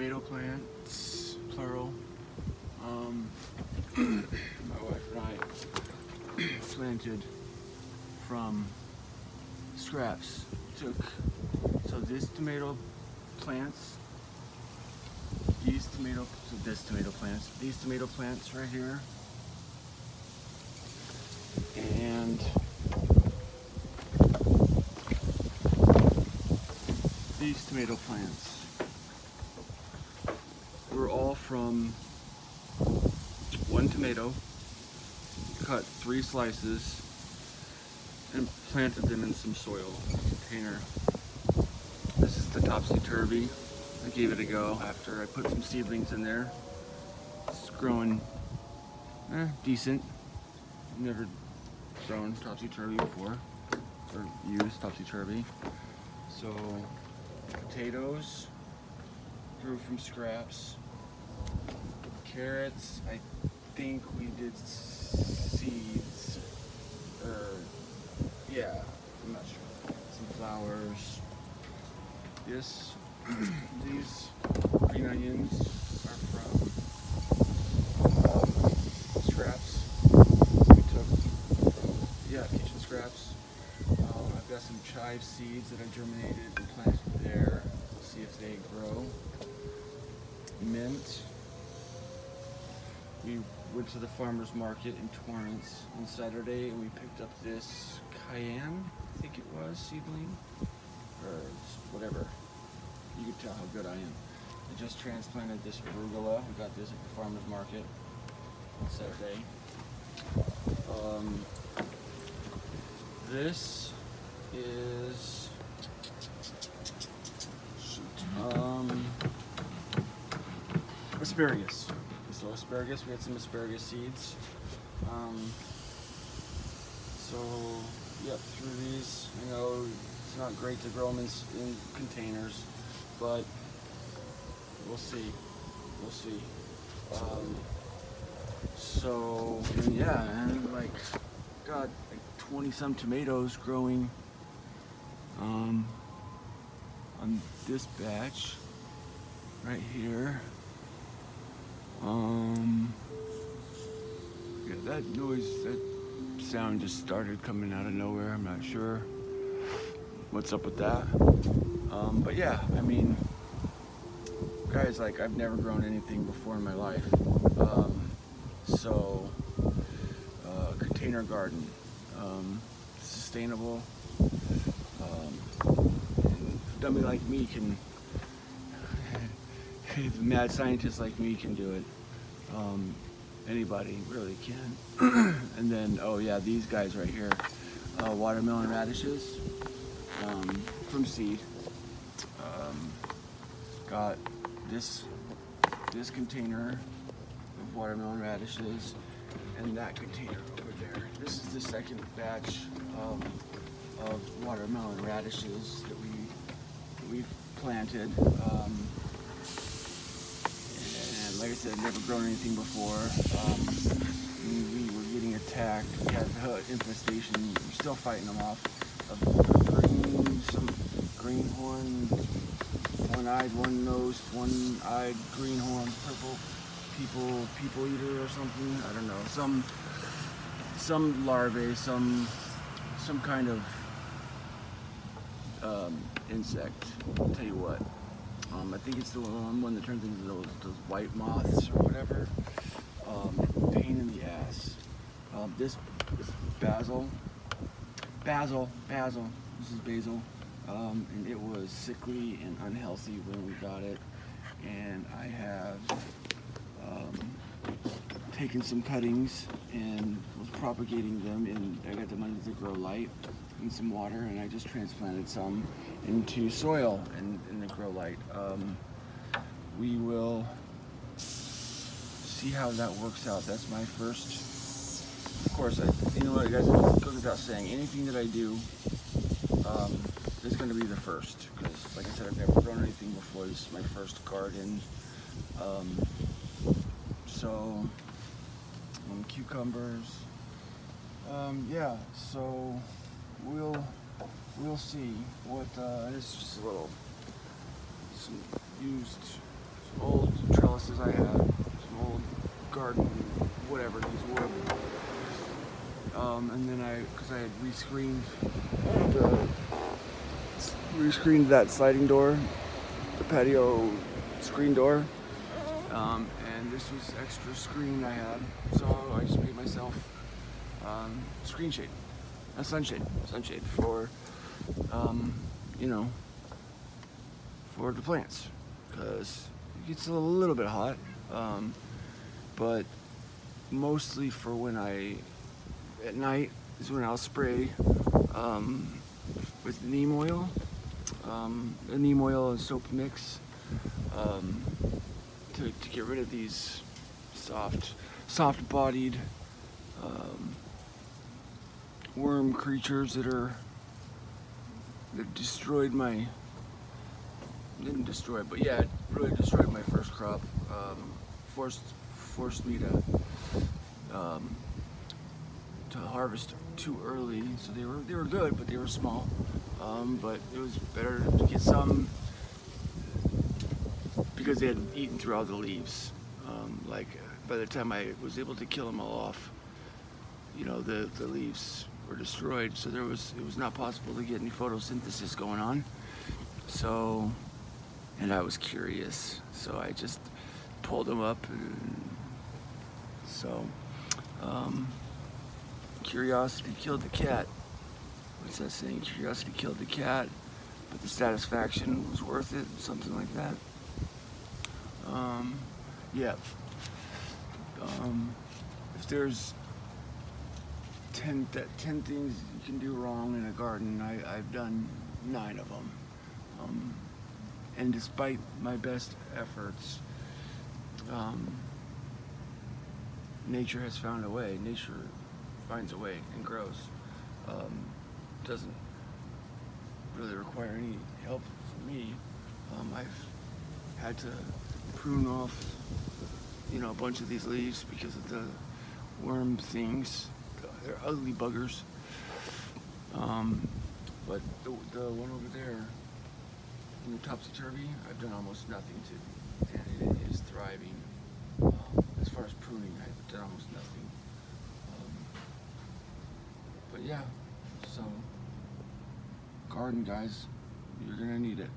tomato plants, plural. My wife and I planted from scraps. So these tomato plants right here, and these tomato plants were all from one tomato, cut 3 slices, and planted them in some soil container. This is the topsy-turvy. I gave it a go after I put some seedlings in there. It's growing decent. Never grown topsy-turvy before, or used topsy-turvy. So potatoes grew from scraps. Carrots, I think we did seeds, or yeah, I'm not sure. Some flowers. These green onions are from scraps. We took, kitchen scraps. I've got some chive seeds that I germinated and planted there. We'll see if they grow. Mint. We went to the farmer's market in Torrance on Saturday and we picked up this cayenne, I think it was, seedling, or whatever. You can tell how good I am. I just transplanted this arugula. We got this at the farmer's market on Saturday. This is asparagus. So asparagus, we had some asparagus seeds. Through these, I know it's not great to grow them in containers, but we'll see. And like got like 20 some tomatoes growing on this batch right here. That sound just started coming out of nowhere. I'm not sure what's up with that. But yeah, I mean, guys, like, I've never grown anything before in my life. Container garden, sustainable. A dummy like me can, a mad scientist like me can do it. Anybody really can. And then, oh yeah, these guys right here, watermelon radishes from seed. Got this container of watermelon radishes and that container over there. This is the second batch of watermelon radishes that we've planted. And like I said, I've never grown anything before. We were getting attacked. We had infestation. We're still fighting them off. Some greenhorn, one-eyed, one-nosed, one-eyed greenhorn, purple people eater or something. I don't know. Some larvae, some kind of insect. I'll tell you what. I think it's the one that turns into those white moths or whatever. Pain in the ass. This basil. This is basil. And it was sickly and unhealthy when we got it. And I have taken some cuttings and was propagating them, and I got them under the grow light in some water, and I just transplanted some into soil in the grow light. We will see how that works out. That's my first. Of course, you know what, guys, it goes without saying, anything that I do is going to be the first, because like I said, I've never grown anything before. This is my first garden. Cucumbers. Yeah, so we'll see what. This is just some some old trellises I had, some old garden, whatever these were. And then because I had rescreened that sliding door, the patio screen door, and this was extra screen I had, so I just made myself screen shade, a sunshade for, you know, for the plants, because it gets a little bit hot, but mostly for when at night is when I'll spray with neem oil, a neem oil and soap mix, to get rid of these soft-bodied worm creatures that destroyed my, didn't destroy, but yeah, it really destroyed my first crop. Forced me to harvest too early, so they were good, but they were small. But it was better to get some because they had eaten through all the leaves. Like by the time I was able to kill them all off, you know, the leaves were destroyed, so it was not possible to get any photosynthesis going on. So, and I was curious, so I just pulled them up, and so curiosity killed the cat. What's that saying? Curiosity killed the cat, but the satisfaction was worth it, something like that. Yeah. If there's 10 things you can do wrong in a garden, I've done 9 of them. And despite my best efforts, nature has found a way. Nature finds a way and grows. Doesn't really require any help from me. I've had to prune off, you know, a bunch of these leaves because of the worm things. They're ugly buggers. But the one over there, in the topsy-turvy, I've done almost nothing to, and it is thriving. As far as pruning, I've done almost nothing. But yeah, so garden guys, you're gonna need it.